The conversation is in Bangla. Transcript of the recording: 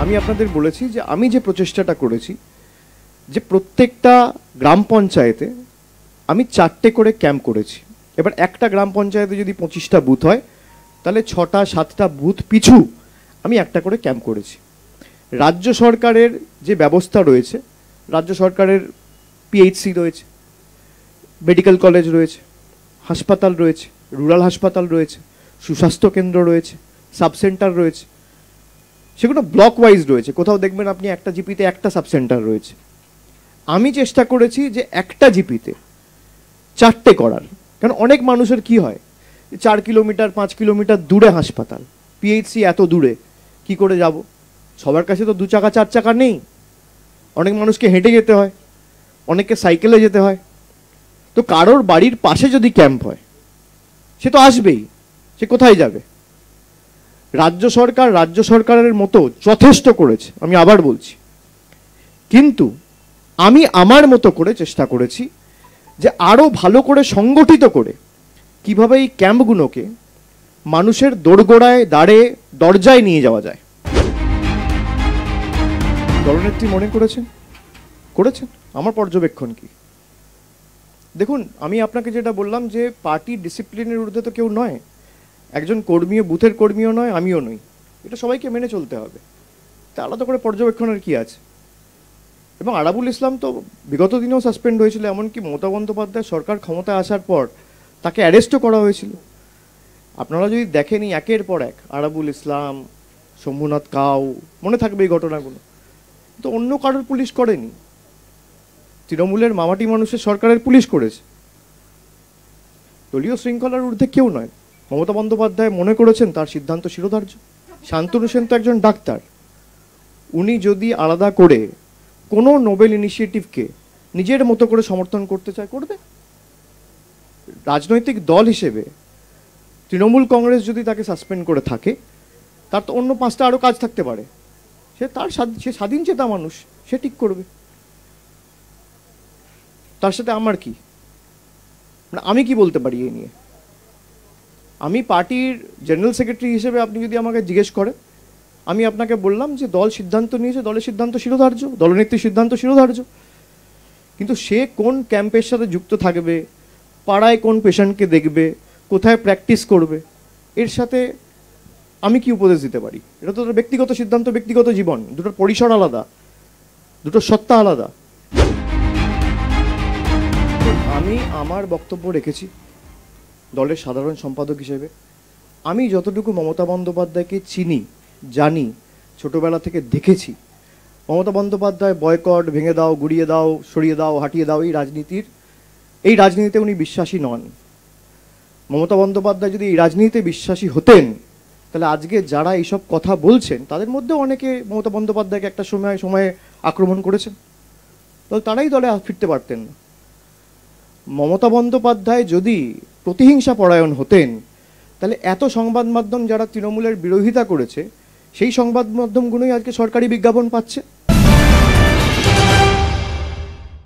আমি আপনাদের বলেছি যে আমি যে প্রচেষ্টাটা করেছি যে প্রত্যেকটা গ্রাম পঞ্চায়েতে আমি 4টে করে ক্যাম্প করেছি। এবার একটা গ্রাম পঞ্চায়েতে যদি 25টা বুথ হয় তাহলে 6টা 7টা বুথ পিছু আমি একটা করে ক্যাম্প করেছি। রাজ্য সরকারের যে ব্যবস্থা রয়েছে, রাজ্য সরকারের পিএইচসি রয়েছে, মেডিকেল কলেজ রয়েছে, হাসপাতাল রয়েছে, রুরাল হাসপাতাল রয়েছে, সুস্বাস্থ্য কেন্দ্র রয়েছে, সাব সেন্টার রয়েছে, সেগুলো ব্লক ওয়াইজ রয়েছে। কোথাও দেখবেন আপনি একটা জিপিতে একটা সাব সেন্টার রয়েছে। আমি চেষ্টা করেছি যে একটা জিপিতে 4টে করার। কারণ অনেক মানুষের কি হয়, 4 কিলোমিটার 5 কিলোমিটার দূরে হাসপাতাল, পিএইচসি এত দূরে কি করে যাব? সবার কাছে তো 2 চাকা 4 চাকা নেই। অনেক মানুষকে হেঁটে যেতে হয়, অনেককে সাইকেলে যেতে হয়। তো কারোর বাড়ির পাশে যদি ক্যাম্প হয় সে তো আসবেই, সে কোথায় যাবে? রাজ্য সরকারের মতো যথেষ্ট করেছে, আমি আবার বলছি, কিন্তু আমি আমার মতো করে চেষ্টা করেছি যে আরো ভালো করে সংগঠিত করে কিভাবে এই ক্যাম্পগুলোকে মানুষের দোরগোড়ায় দাঁড়ে দরজায় নিয়ে যাওয়া যায়। দলনেত্রী মনে করেছেন আমার পর্যবেক্ষণ কি? দেখুন, আমি আপনাকে যেটা বললাম যে পার্টি ডিসিপ্লিনের ঊর্ধ্বে তো কেউ নয়। একজন কর্মীও, বুথের কর্মীও নয়, আমিও নই। এটা সবাইকে মেনে চলতে হবে। তা আলাদা করে পর্যবেক্ষণের কি আছে? এবং আরাবুল ইসলাম তো বিগত দিনেও সাসপেন্ড হয়েছিল, এমনকি মমতা বন্দ্যোপাধ্যায় সরকার ক্ষমতায় আসার পর তাকে অ্যারেস্টও করা হয়েছিল। আপনারা যদি দেখেনি একের পর এক, আরাবুল ইসলাম, শম্ভুনাথ কাউ, মনে থাকবে এই ঘটনাগুলো। তো অন্য কারোর পুলিশ করেনি, তৃণমূলের মামাটি মানুষের সরকারের পুলিশ করেছে। দলীয় শৃঙ্খলার ঊর্ধ্বে কেউ নয়। মমতা বন্দ্যোপাধ্যায় মনে করেছেন তার সিদ্ধান্ত শিরোধার্য। শান্তনু সেন তো একজন ডাক্তার, উনি যদি আলাদা করে কোনো নোবেল ইনিশিয়েটিভকে নিজের মতো করে সমর্থন করতে চায়, করবে। রাজনৈতিক দল হিসেবে তৃণমূল কংগ্রেস যদি তাকে সাসপেন্ড করে থাকে, তার তো অন্য 5টা আরও কাজ থাকতে পারে। সে স্বাধীন চেতা মানুষ, সে ঠিক করবে। তার সাথে আমার কি? মানে আমি কি বলতে পারি এই নিয়ে? আমি পার্টির জেনারেল সেক্রেটারি হিসেবে আপনি যদি আমাকে জিজ্ঞেস করেন, আমি আপনাকে বললাম যে দল সিদ্ধান্ত নিয়েছে, দলের সিদ্ধান্ত শিরোধার্য, দলনেত্রীর সিদ্ধান্ত শিরোধার্য। কিন্তু সে কোন ক্যাম্পের সাথে যুক্ত থাকবে, পাড়ায় কোন পেশেন্টকে দেখবে, কোথায় প্র্যাকটিস করবে, এর সাথে আমি কি উপদেশ দিতে পারি? এটা তো ব্যক্তিগত সিদ্ধান্ত, ব্যক্তিগত জীবন, দুটোর পরিসর আলাদা, দুটোর সত্তা আলাদা। আমি আমার বক্তব্য রেখেছি দলের সাধারণ সম্পাদক হিসেবে। আমি যতটুকু মমতা বন্দ্যোপাধ্যায়কে চিনি, জানি, ছোটবেলা থেকে দেখেছি, মমতা বন্দ্যোপাধ্যায় বয়কট, ভেঙে দাও, গুড়িয়ে দাও, সরিয়ে দাও, হাঁটিয়ে দাও, এই রাজনীতিতে উনি বিশ্বাসী নন। মমতা বন্দ্যোপাধ্যায় যদি এই রাজনীতিতে বিশ্বাসী হতেন, তাহলে আজকে যারা এইসব কথা বলছেন তাদের মধ্যে অনেকে মমতা বন্দ্যোপাধ্যায়কে একটা সময়ে আক্রমণ করেছেন, তাহলে তারাই দলে ফিরতে পারতেন না। মমতা বন্দ্যোপাধ্যায় যদি প্রতিহিংসা পরায়ণ হতেন, তাহলে এত সংবাদ মাধ্যম যারা তৃণমূলের বিরোধিতা করেছে, সেই সংবাদ মাধ্যমগুলোই আজকে সরকারি বিজ্ঞাপন পাচ্ছে।